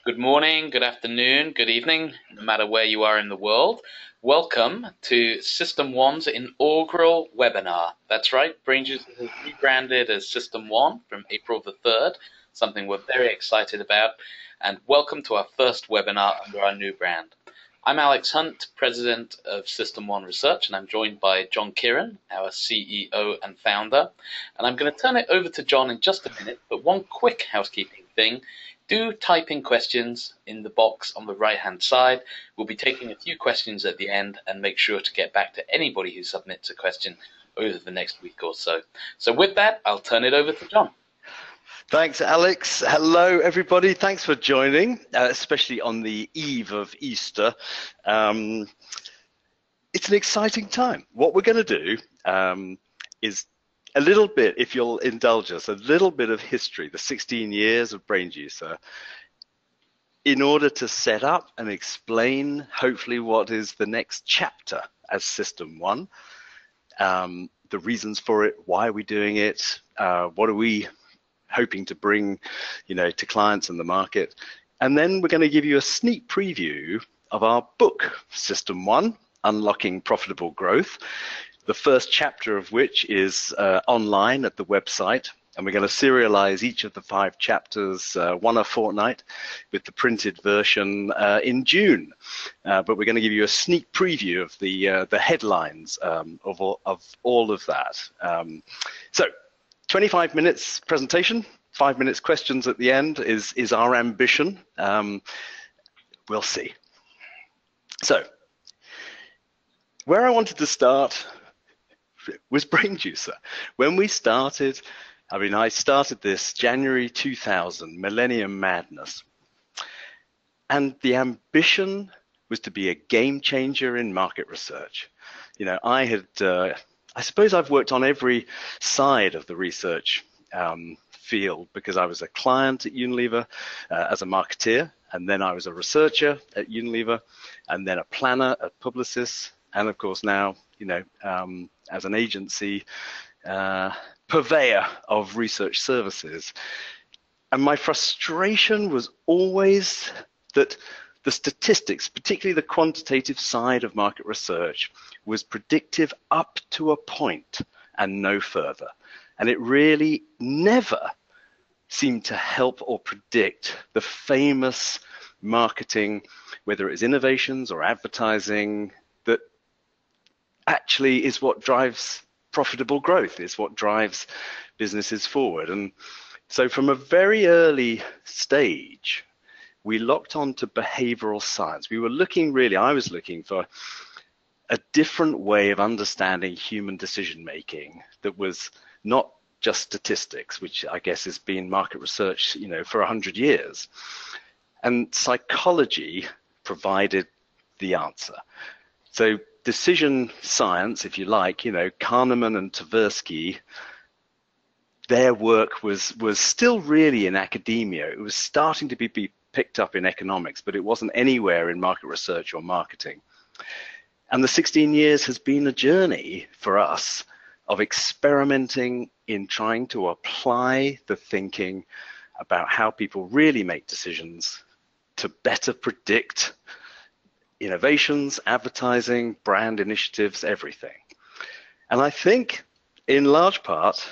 Good morning, good afternoon, good evening, no matter where you are in the world. Welcome to System1's inaugural webinar. That's right, BrainJuicer has rebranded as System1 from April the 3rd, something we're very excited about. And welcome to our first webinar under our new brand. I'm Alex Hunt, President of System1 Research, and I'm joined by John Kearon, our CEO and founder. And I'm going to turn it over to John in just a minute, but one quick housekeeping thing. Do type in questions in the box on the right-hand side. We'll be taking a few questions at the end and make sure to get back to anybody who submits a question over the next week or so. So with that, I'll turn it over to John. Thanks, Alex. Hello, everybody. Thanks for joining, especially on the eve of Easter. It's an exciting time. What we're going to do is a little bit, if you'll indulge us, a little bit of history, the 16 years of BrainJuicer, in order to set up and explain, hopefully, what is the next chapter as System1, the reasons for it, why are we doing it, what are we hoping to bring, to clients and the market. And then we're going to give you a sneak preview of our book, System1, Unlocking Profitable Growth, the first chapter of which is online at the website. And we're going to serialize each of the 5 chapters, one a fortnight, with the printed version in June. But we're going to give you a sneak preview of the headlines of all of that. So 25 minutes presentation, 5 minutes questions at the end is our ambition. We'll see. So where I wanted to start was BrainJuicer. When we started, I started this January 2000, Millennium Madness. And the ambition was to be a game changer in market research. I suppose I've worked on every side of the research field because I was a client at Unilever as a marketeer, and then I was a researcher at Unilever, and then a planner at Publicis, and of course now, as an agency purveyor of research services. And my frustration was always that the statistics, particularly the quantitative side of market research, was predictive up to a point and no further. And it really never seemed to help or predict the famous marketing, whether it was innovations or advertising, that actually is what drives profitable growth, is what drives businesses forward. And so from a very early stage, we locked on to behavioral science. I was looking for a different way of understanding human decision making that was not just statistics, which I guess has been market research, for 100 years. And psychology provided the answer. So decision science, if you like, Kahneman and Tversky, their work was still really in academia. It was starting to be picked up in economics, but it wasn't anywhere in market research or marketing. And the 16 years has been a journey for us of experimenting in trying to apply the thinking about how people really make decisions to better predict innovations, advertising, brand initiatives, everything. And I think in large part,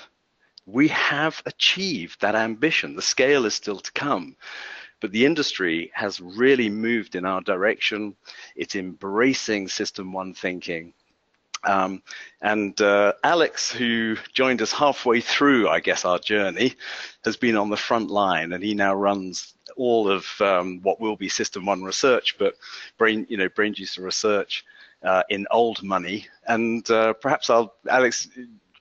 we have achieved that ambition. The scale is still to come, but the industry has really moved in our direction. It's embracing System1 thinking. And Alex, who joined us halfway through, I guess, our journey, has been on the front line, and he now runs all of what will be System1 Research, but BrainJuicer Research in old money. And perhaps Alex,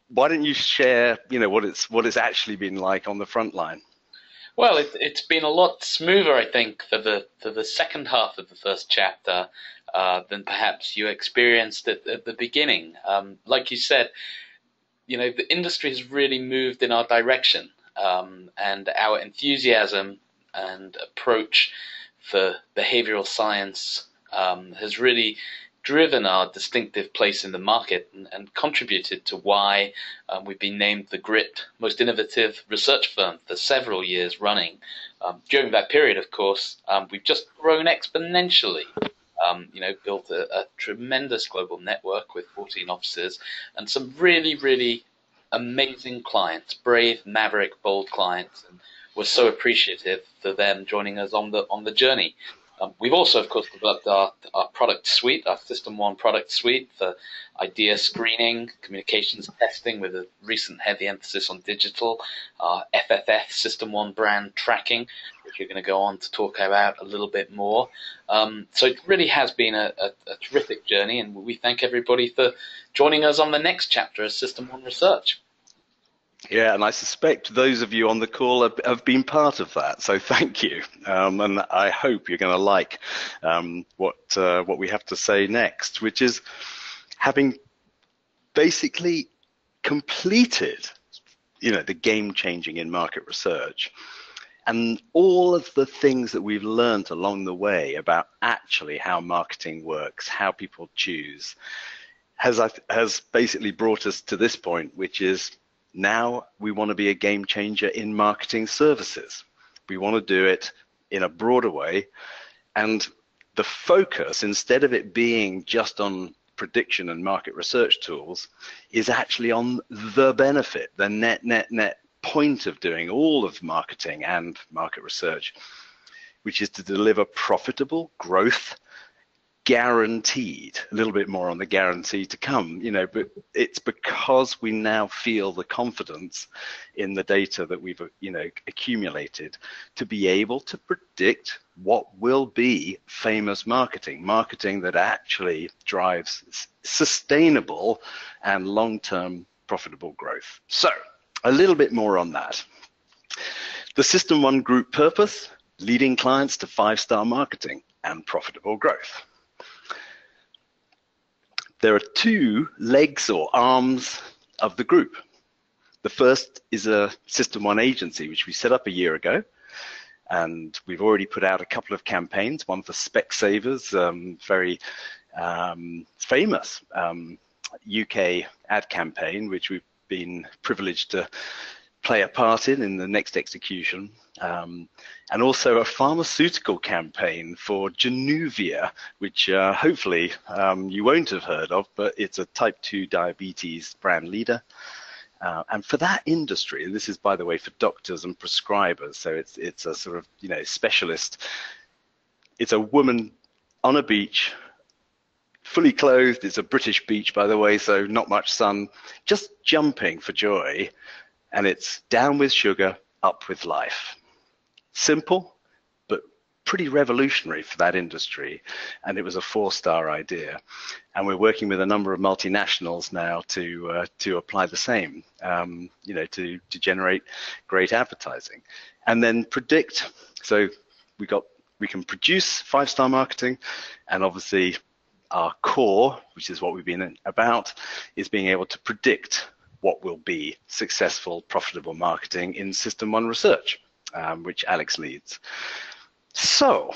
why don't you share, what it's actually been like on the front line? Well, it's been a lot smoother, I think, for the second half of the first chapter than perhaps you experienced at the beginning. Like you said, the industry has really moved in our direction, and our enthusiasm and approach for behavioral science has really driven our distinctive place in the market and contributed to why we've been named the GRIT Most Innovative Research Firm for several years running. During that period, of course, we've just grown exponentially. Built a tremendous global network with 14 offices and some really, really amazing clients, brave, maverick, bold clients, and we're so appreciative for them joining us on the journey. We've also, of course, developed our product suite, our System1 product suite for idea screening, communications testing with a recent heavy emphasis on digital, our FFF System1 brand tracking, which you're going to go on to talk about a little bit more. So it really has been a terrific journey, and we thank everybody for joining us on the next chapter of System1 Research. Yeah, and I suspect those of you on the call have been part of that, so thank you. And I hope you're going to like what we have to say next, which is having basically completed, the game changing in market research and all of the things that we've learned along the way about actually how marketing works, how people choose, has basically brought us to this point, which is now we want to be a game changer in marketing services. We want to do it in a broader way. And the focus, instead of it being just on prediction and market research tools, is actually on the benefit, the net point of doing all of marketing and market research, which is to deliver profitable growth, guaranteed. A little bit more on the guarantee to come, but it's because we now feel the confidence in the data that we've accumulated to be able to predict what will be famous marketing that actually drives sustainable and long-term profitable growth. So a little bit more on that. The System1 Group purpose: leading clients to 5-star marketing and profitable growth. There are 2 legs or arms of the group. The first is a System1 agency, which we set up a year ago, and we've already put out a couple of campaigns, one for Specsavers, very famous UK ad campaign, which we've been privileged to play a part in the next execution, and also a pharmaceutical campaign for Januvia, which hopefully you won't have heard of, but it's a type 2 diabetes brand leader. And for that industry, and this is, by the way, for doctors and prescribers, so it's a sort of specialist. It's a woman on a beach, fully clothed. It's a British beach, by the way, so not much sun, just jumping for joy. And it's down with sugar, up with life. Simple, but pretty revolutionary for that industry. And it was a 4-star idea. And we're working with a number of multinationals now to apply the same, to generate great advertising. And then predict. So we can produce 5-star marketing, and obviously our core, which is what we've been about, is being able to predict what will be successful, profitable marketing in System1 Research, which Alex leads. So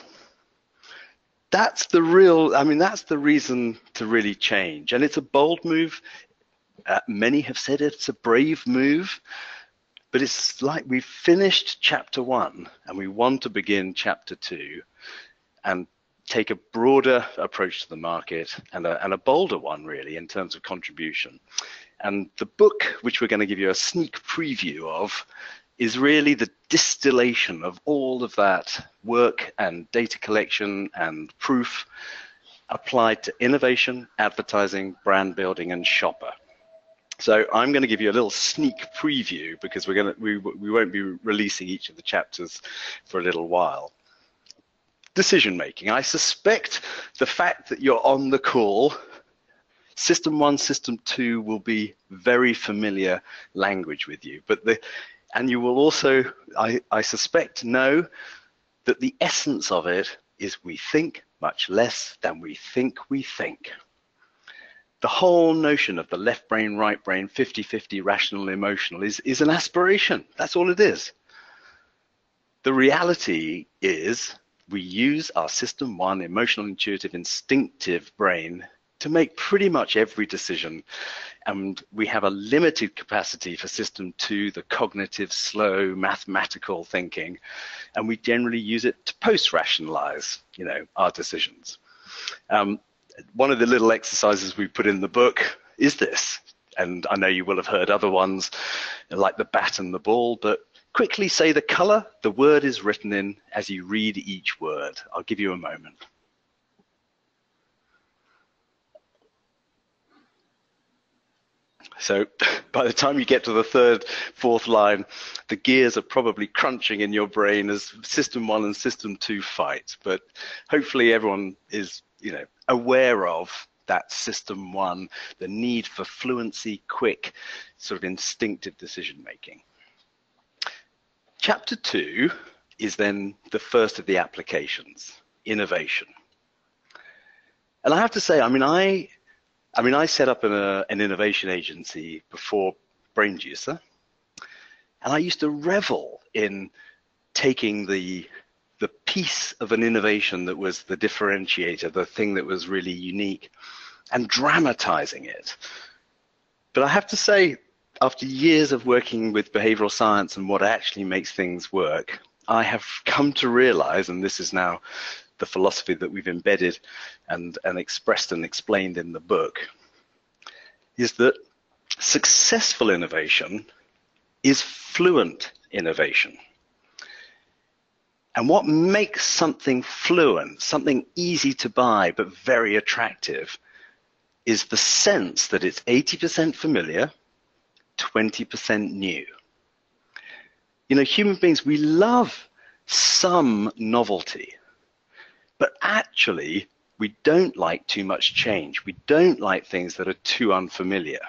that's the reason to really change. And it's a bold move. Many have said it's a brave move, but it's like we've finished chapter 1 and we want to begin chapter 2 and take a broader approach to the market and a bolder one, really, in terms of contribution. And the book, which we're going to give you a sneak preview of, is really the distillation of all of that work and data collection and proof applied to innovation, advertising, brand building, and shopper. So I'm going to give you a little sneak preview because we won't be releasing each of the chapters for a little while. Decision making. I suspect the fact that you're on the call, System 1, System 2 will be very familiar language with you, and you will also, I suspect, know that the essence of it is we think much less than we think we think. The whole notion of the left brain, right brain, 50-50 rational, emotional is an aspiration. That's all it is. The reality is we use our System 1 emotional, intuitive, instinctive brain to make pretty much every decision. And we have a limited capacity for system 2, the cognitive, slow, mathematical thinking. And we generally use it to post-rationalize, our decisions. One of the little exercises we put in the book is this. And I know you will have heard other ones like the bat and the ball, but quickly say the color the word is written in as you read each word. I'll give you a moment. So by the time you get to the third, fourth line, the gears are probably crunching in your brain as System 1 and System 2 fight. But hopefully everyone is, aware of that System 1, the need for fluency, quick, sort of instinctive decision making. Chapter 2 is then the first of the applications, innovation. And I have to say, I set up an innovation agency before BrainJuicer, and I used to revel in taking the piece of an innovation that was the differentiator, the thing that was really unique, and dramatizing it. But I have to say, after years of working with behavioral science and what actually makes things work, I have come to realize, and this is now the philosophy that we've embedded and expressed and explained in the book, is that successful innovation is fluent innovation. And what makes something fluent, something easy to buy but very attractive, is the sense that it's 80% familiar, 20% new. Human beings, we love some novelty, but actually we don't like too much change. We don't like things that are too unfamiliar.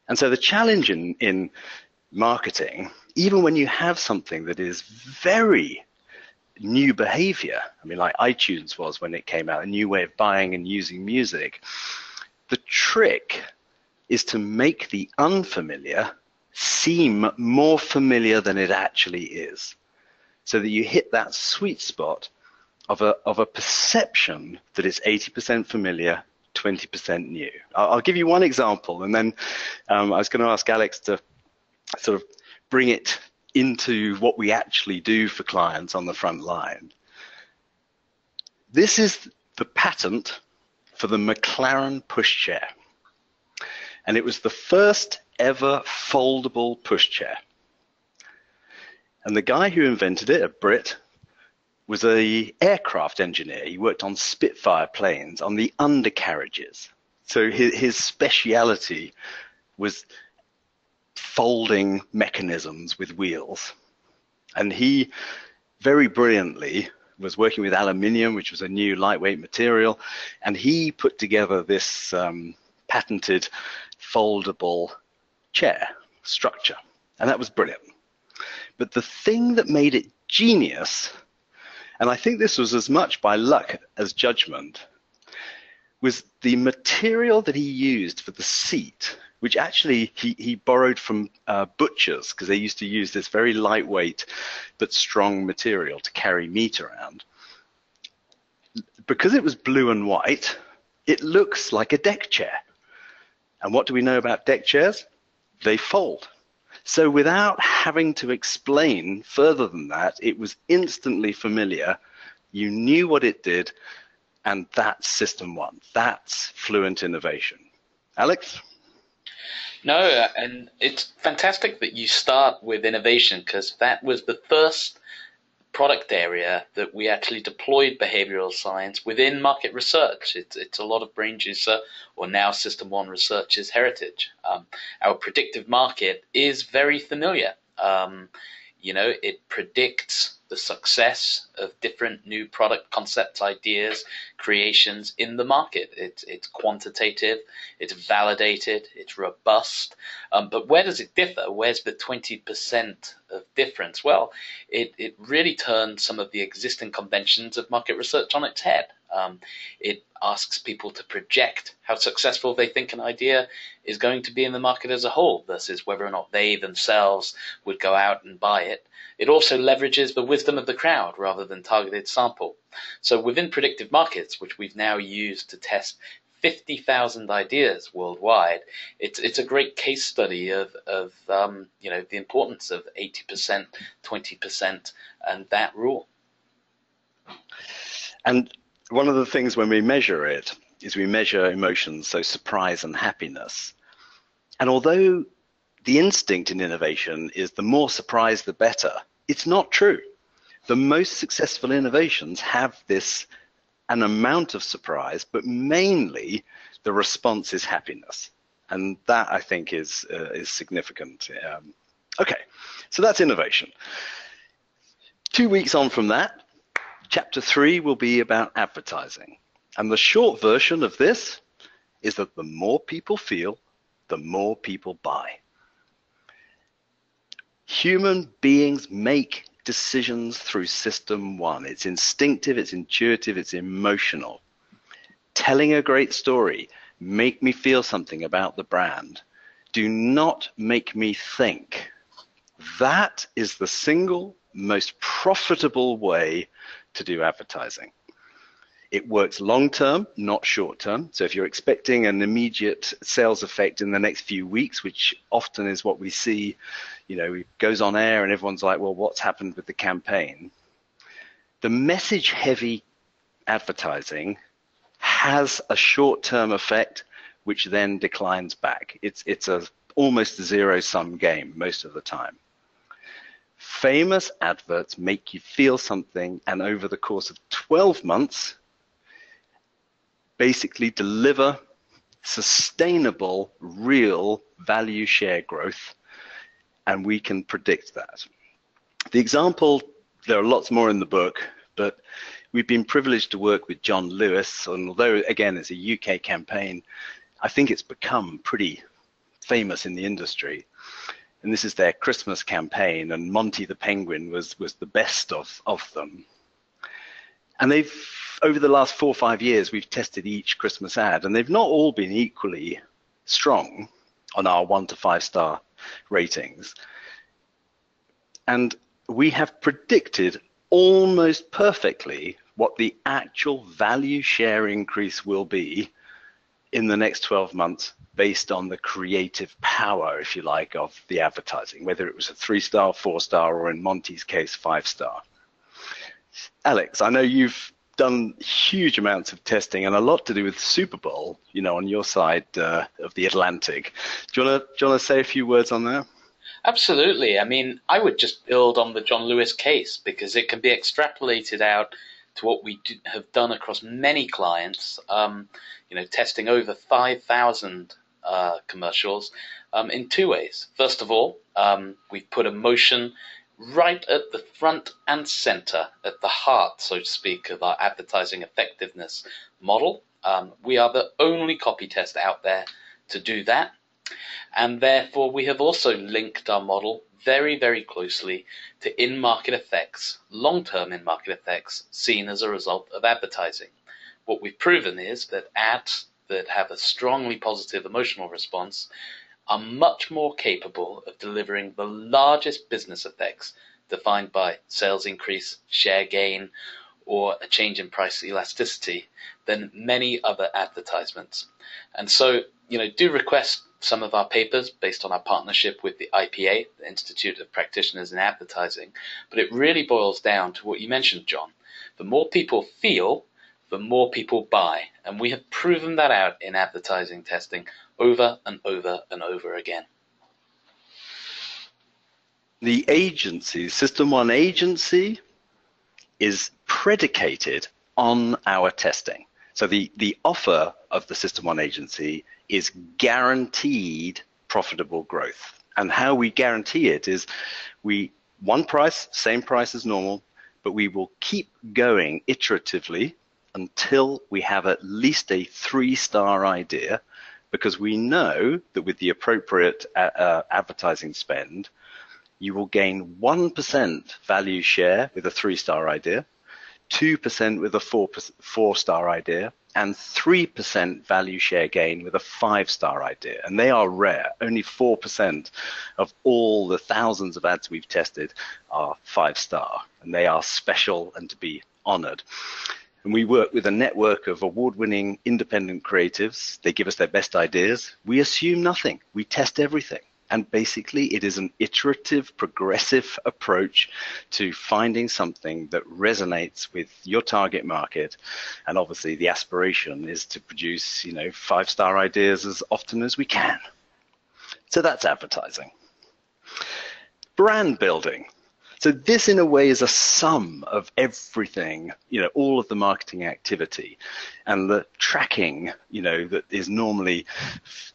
And so the challenge in marketing, even when you have something that is very new behavior, like iTunes was when it came out, a new way of buying and using music, the trick is to make the unfamiliar seem more familiar than it actually is, so that you hit that sweet spot of a perception that it's 80% familiar, 20% new. I'll give you one example, and then I was going to ask Alex to sort of bring it into what we actually do for clients on the front line. This is the patent for the McLaren pushchair. And it was the first ever foldable pushchair. And the guy who invented it, a Brit, was an aircraft engineer. He worked on Spitfire planes, on the undercarriages. So his speciality was folding mechanisms with wheels. And he very brilliantly was working with aluminium, which was a new lightweight material, and he put together this patented foldable chair structure, and that was brilliant. But the thing that made it genius, and I think this was as much by luck as judgment, was the material that he used for the seat, which actually he borrowed from butchers, because they used to use this very lightweight but strong material to carry meat around. Because it was blue and white, it looks like a deck chair. And what do we know about deck chairs? They fold. So without having to explain further than that, it was instantly familiar. You knew what it did, and that's System 1. That's fluent innovation. Alex? No, and it's fantastic that you start with innovation, because that was the first product area that we actually deployed behavioral science within market research. It's a lot of BrainJuicer, or now System 1 research's heritage. Our predictive market is very familiar. It predicts the success of different new product concepts, ideas, creations in the market. It's quantitative, it's validated, it's robust. But where does it differ? Where's the 20% of difference? Well, it really turns some of the existing conventions of market research on its head. It asks people to project how successful they think an idea is going to be in the market as a whole versus whether or not they themselves would go out and buy it. It also leverages the wisdom of the crowd rather than targeted sample. So within predictive markets, which we've now used to test 50,000 ideas worldwide. It's a great case study of the importance of 80%, 20%, and that rule. And one of the things when we measure it is we measure emotions, so surprise and happiness. And although the instinct in innovation is the more surprise, the better, it's not true. The most successful innovations have an amount of surprise, but mainly the response is happiness. And that, I think, is significant. Okay, so that's innovation. 2 weeks on from that, Chapter 3 will be about advertising. And the short version of this is that the more people feel, the more people buy. Human beings make decisions through System 1. It's instinctive, it's intuitive, it's emotional. Telling a great story, make me feel something about the brand. Do not make me think. That is the single most profitable way to do advertising. It works long term, not short term. So if you're expecting an immediate sales effect in the next few weeks, which often is what we see, it goes on air and everyone's like, well, what's happened with the campaign? The message heavy advertising has a short term effect, which then declines back. It's almost a zero sum game most of the time. Famous adverts make you feel something, and over the course of 12 months, basically deliver sustainable, real value share growth, and we can predict that. The example, there are lots more in the book, but we've been privileged to work with John Lewis, and although, again, it's a UK campaign, I think it's become pretty famous in the industry. And this is their Christmas campaign, and Monty the Penguin was the best of them. And over the last 4 or 5 years, we've tested each Christmas ad, and they've not all been equally strong on our 1 to 5 star ratings. And we have predicted almost perfectly what the actual value share increase will be in the next 12 months based on the creative power, if you like, of the advertising, whether it was a 3-star, 4-star, or in Monty's case, 5-star. Alex, I know you've done huge amounts of testing and a lot to do with Super Bowl, on your side of the Atlantic. Do you want to say a few words on that? Absolutely. I mean, I would just build on the John Lewis case because it can be extrapolated out to what we have done across many clients, testing over 5,000 commercials in 2 ways. First of all, we've put emotion right at the front and center, at the heart, so to speak, of our advertising effectiveness model. We are the only copy test out there to do that. And therefore, we have also linked our model very, very closely to in-market effects, long-term in-market effects seen as a result of advertising. What we've proven is that ads that have a strongly positive emotional response are much more capable of delivering the largest business effects defined by sales increase, share gain, or a change in price elasticity than many other advertisements. And so, do request some of our papers based on our partnership with the IPA, the Institute of Practitioners in Advertising. But it really boils down to what you mentioned, John. The more people feel, the more people buy. And we have proven that out in advertising testing over and over and over again. The agency, System 1 agency, is predicated on our testing. So the offer of the System 1 agency is guaranteed profitable growth. And how we guarantee it is one price, same price as normal, but we will keep going iteratively until we have at least a 3-star idea, because we know that with the appropriate advertising spend, you will gain 1% value share with a 3-star idea, 2% with a 4-star idea, and 3% value share gain with a 5-star idea. And they are rare. Only 4% of all the thousands of ads we've tested are 5-star, and they are special and to be honored. And we work with a network of award-winning independent creatives. They give us their best ideas. We assume nothing. We test everything. And basically, it is an iterative, progressive approach to finding something that resonates with your target market. And obviously, the aspiration is to produce, 5-star ideas as often as we can. So that's advertising. Brand building. So this, in a way, is a sum of everything, all of the marketing activity, and the tracking, that is normally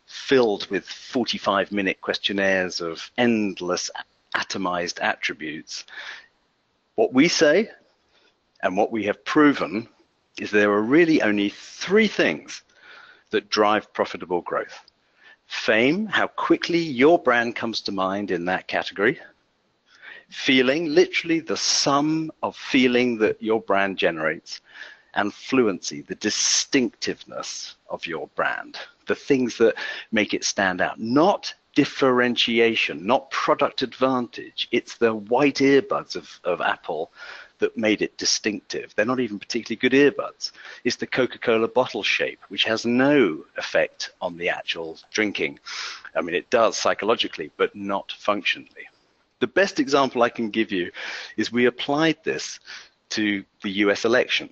filled with 45-minute questionnaires of endless atomized attributes. What we say and what we have proven is there are really only 3 things that drive profitable growth. Fame, how quickly your brand comes to mind in that category. Feeling, literally the sum of feeling that your brand generates. And fluency, the distinctiveness of your brand, the things that make it stand out. Not differentiation, not product advantage. It's the white earbuds of Apple that made it distinctive. They're not even particularly good earbuds. It's the Coca-Cola bottle shape, which has no effect on the actual drinking. I mean, it does psychologically, but not functionally. The best example I can give you is we applied this to the US election.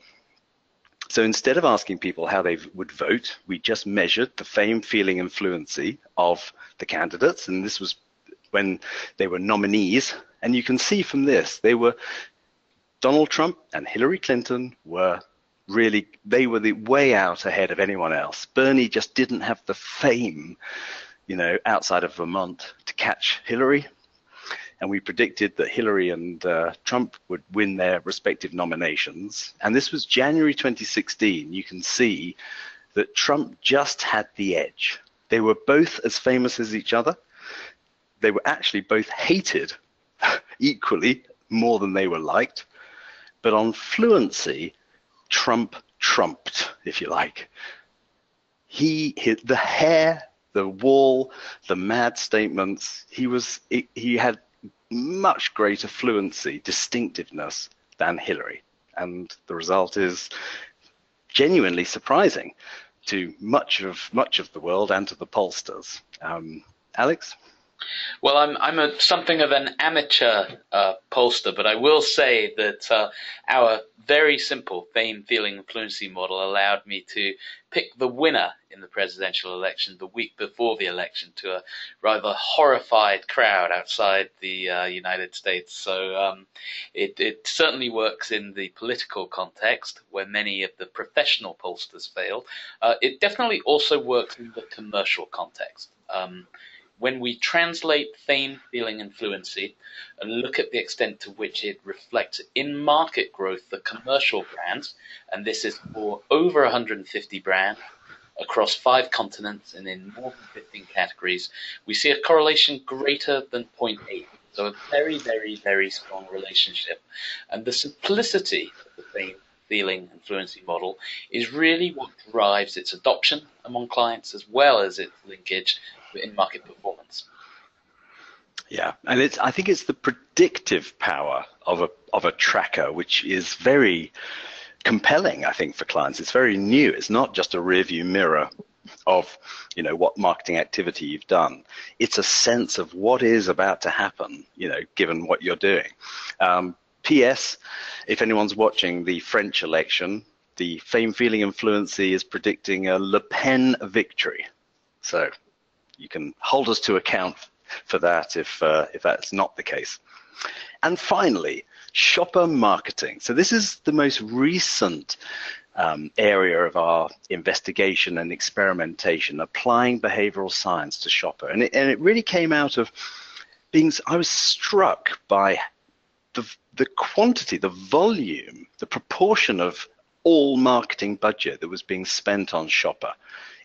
So instead of asking people how they would vote, we just measured the fame, feeling, and fluency of the candidates. And this was when they were nominees. And you can see from this, Donald Trump and Hillary Clinton were they were the way out ahead of anyone else. Bernie just didn't have the fame, outside of Vermont to catch Hillary. And we predicted that Hillary and Trump would win their respective nominations. And this was January 2016. You can see that Trump just had the edge. They were both as famous as each other. They were actually both hated equally, more than they were liked. But on fluency, Trump trumped, if you like. He hit the hair, the wall, the mad statements. He had much greater fluency, distinctiveness than Hillary. And the result is genuinely surprising to much of the world and to the pollsters. Alex? Well, I'm something of an amateur pollster, but I will say that our very simple fame, feeling, and fluency model allowed me to pick the winner in the presidential election the week before the election to a rather horrified crowd outside the United States. So it certainly works in the political context where many of the professional pollsters fail. It definitely also works in the commercial context. When we translate fame, feeling, and fluency and look at the extent to which it reflects in market growth, the commercial brands, and this is for over 150 brands across 5 continents and in more than 15 categories, we see a correlation greater than 0.8. So a very, very, very strong relationship. And the simplicity of the fame, feeling, and fluency model is really what drives its adoption among clients as well as its linkage in market performance. Yeah, and I think it's the predictive power of a tracker, which is very compelling, I think, for clients. It's very new. It's not just a rearview mirror of, what marketing activity you've done. It's a sense of what is about to happen, given what you're doing. P.S. If anyone's watching the French election, the fame, feeling, and fluency is predicting a Le Pen victory. So you can hold us to account for that if that's not the case. And finally, shopper marketing. So this is the most recent area of our investigation and experimentation, applying behavioral science to shopper. And it really came out of I was struck by the quantity, the volume, the proportion of all marketing budget that was being spent on shopper.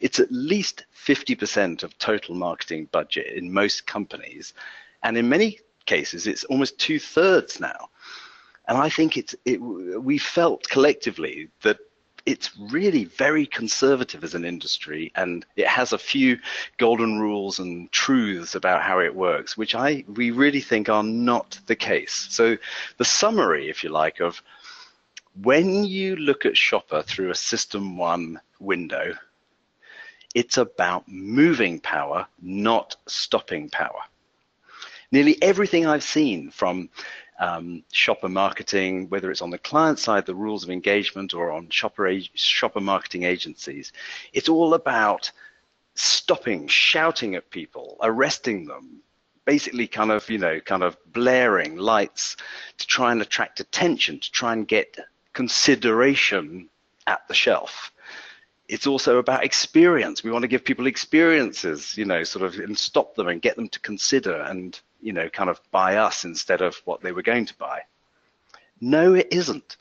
It's at least 50% of total marketing budget in most companies. And in many cases, it's almost 2/3 now. And I think we felt collectively that it's really very conservative as an industry, and it has a few golden rules and truths about how it works, which we really think are not the case. So the summary, if you like, of When you look at Shopper through a System1 window, it's about moving power, not stopping power. Nearly everything I've seen from shopper marketing, whether it's on the client side, the rules of engagement, or on shopper marketing agencies, it's all about stopping, shouting at people, arresting them, basically kind of blaring lights to try and attract attention, to try and get consideration at the shelf. It's also about experience. We want to give people experiences, and stop them and get them to consider and, kind of buy us instead of what they were going to buy. No, it isn't.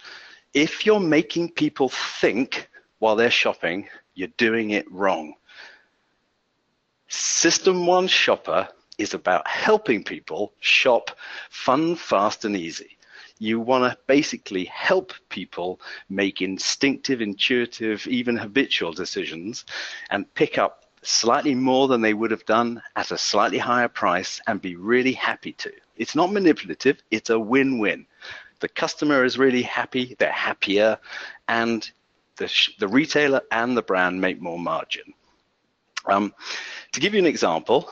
If you're making people think while they're shopping, you're doing it wrong. System1 Shopper is about helping people shop fun, fast, and easy. You want to basically help people make instinctive, intuitive, even habitual decisions and pick up slightly more than they would have done at a slightly higher price and be really happy to. It's not manipulative, it's a win-win. The customer is really happy, they're happier, and the retailer and the brand make more margin. To give you an example,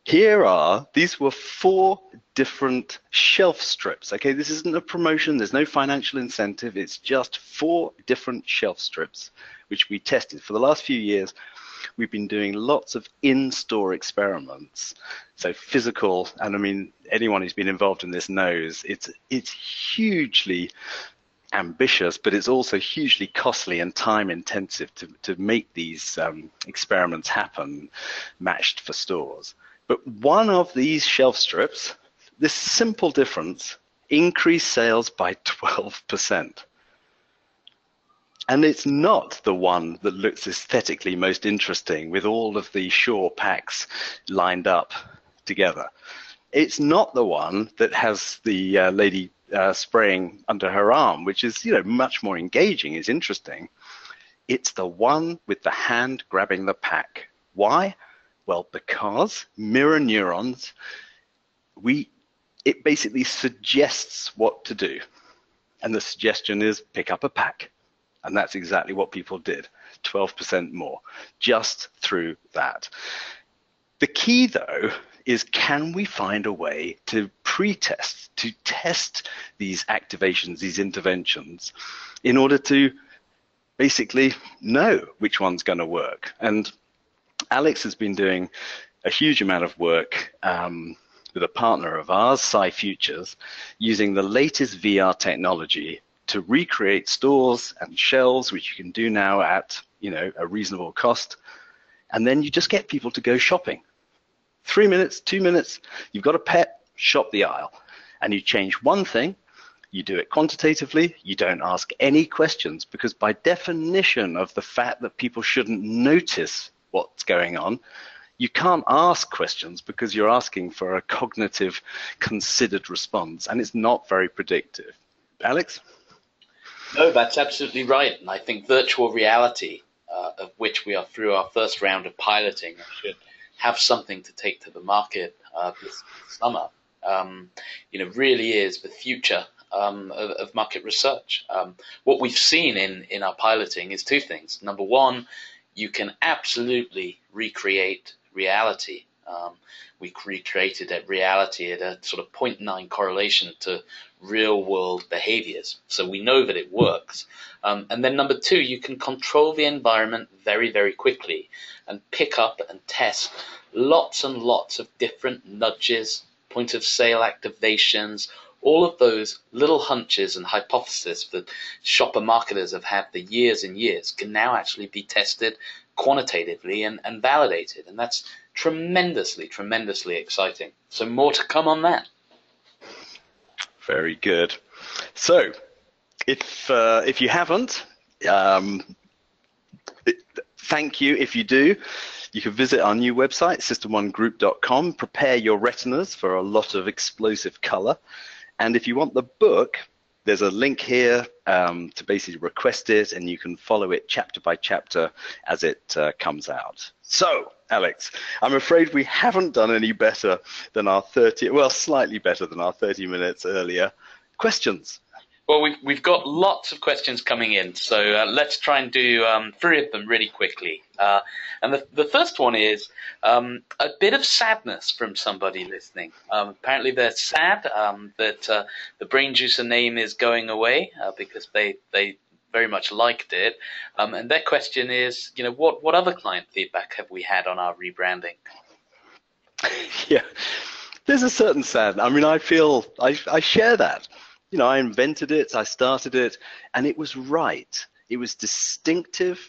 these were 4 different shelf strips. Okay, this isn't a promotion, there's no financial incentive, it's just 4 different shelf strips which we tested. For the last few years, we've been doing lots of in-store experiments. So physical, and I mean, anyone who's been involved in this knows it's hugely ambitious, but it's also hugely costly and time intensive to make these experiments happen, matched for stores. But one of these shelf strips, this simple difference, increased sales by 12%. And it's not the one that looks aesthetically most interesting with all of the Shaw packs lined up together. It's not the one that has the lady spraying under her arm, which is, much more engaging, is interesting. It's the one with the hand grabbing the pack. Why? Well, because mirror neurons, it basically suggests what to do. And the suggestion is pick up a pack. And that's exactly what people did, 12% more, just through that. The key, though, is can we find a way to pre-test, to test these activations, these interventions, in order to basically know which one's going to work? And Alex has been doing a huge amount of work with a partner of ours, Sci Futures, using the latest VR technology to recreate stores and shelves, which you can do now at a reasonable cost. And then you just get people to go shopping. 3 minutes, 2 minutes, you've got a pet, shop the aisle. And you change one thing, you do it quantitatively, you don't ask any questions, because by definition of the fact that people shouldn't notice what's going on, you can't ask questions because you're asking for a cognitive, considered response, and it's not very predictive. Alex? No, that's absolutely right. And I think virtual reality, of which we are through our first round of piloting, should have something to take to the market this summer, really is the future of market research. What we've seen in our piloting is 2 things. Number one, you can absolutely recreate reality. We recreated that reality at a sort of 0.9 correlation to real world behaviors. So we know that it works. And then number 2, you can control the environment very, very quickly and pick up and test lots and lots of different nudges, point of sale activations, all of those little hunches and hypotheses that shopper marketers have had for years and years can now actually be tested quantitatively and validated. And that's tremendously, tremendously exciting. So more to come on that. Very good. So if you haven't, thank you. If you do, you can visit our new website, system1group.com. Prepare your retinas for a lot of explosive color. And if you want the book, there's a link here to basically request it, and you can follow it chapter by chapter as it comes out. So, Alex, I'm afraid we haven't done any better than our slightly better than our 30 minutes earlier. Questions? Well, we've got lots of questions coming in, so let's try and do 3 of them really quickly. And the first one is a bit of sadness from somebody listening. Apparently, they're sad that the BrainJuicer name is going away because they very much liked it. And their question is, what other client feedback have we had on our rebranding? Yeah, there's a certain sadness. I mean, I feel I share that. I invented it, I started it, and it was right. It was distinctive,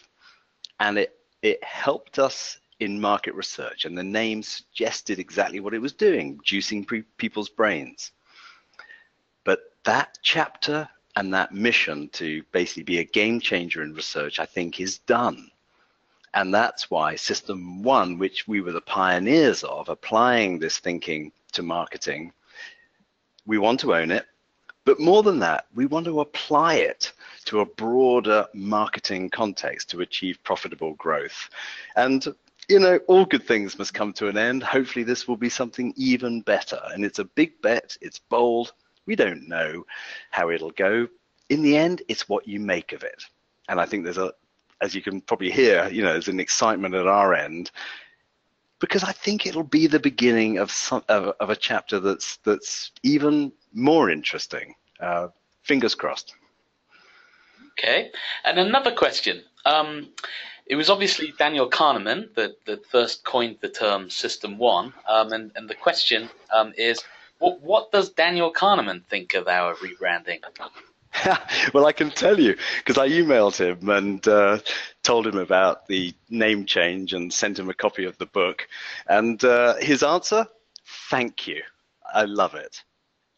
and it helped us in market research, and the name suggested exactly what it was doing, juicing people's brains. But that chapter and that mission to basically be a game changer in research, I think, is done. And that's why System1, which we were the pioneers of, applying this thinking to marketing, we want to own it. But more than that, we want to apply it to a broader marketing context to achieve profitable growth. And, all good things must come to an end. Hopefully this will be something even better. And it's a big bet. It's bold. We don't know how it'll go. In the end, it's what you make of it. And I think there's as you can probably hear, there's an excitement at our end, because I think it'll be the beginning of a chapter that's even more interesting. Fingers crossed. Okay, and another question. It was obviously Daniel Kahneman that first coined the term System1, and the question is, what does Daniel Kahneman think of our rebranding? Well, I can tell you, because I emailed him and told him about the name change and sent him a copy of the book. And his answer, thank you. I love it.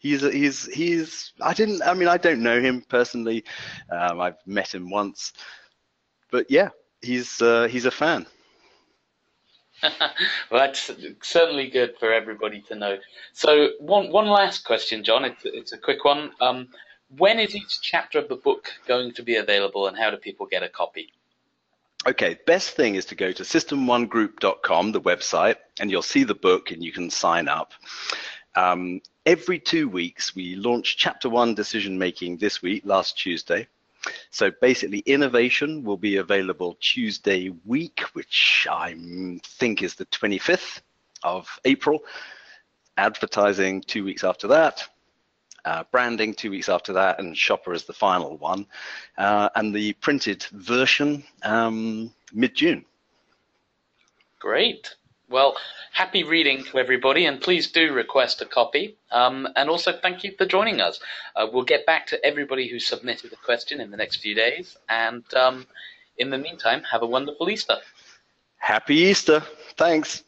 I don't know him personally. I've met him once, but yeah, he's a fan. Well, that's certainly good for everybody to know. So one last question, John. It's a quick one. When is each chapter of the book going to be available, and how do people get a copy? Okay, best thing is to go to system1group.com, the website, and you'll see the book and you can sign up. Every 2 weeks, we launch Chapter 1 Decision Making this week, last Tuesday. So basically, innovation will be available Tuesday week, which I think is the 25th of April. Advertising 2 weeks after that. Branding 2 weeks after that, and Shopper is the final one. And the printed version mid-June. Great. Well, happy reading to everybody, and please do request a copy. And also, thank you for joining us. We'll get back to everybody who submitted a question in the next few days. And in the meantime, have a wonderful Easter. Happy Easter. Thanks.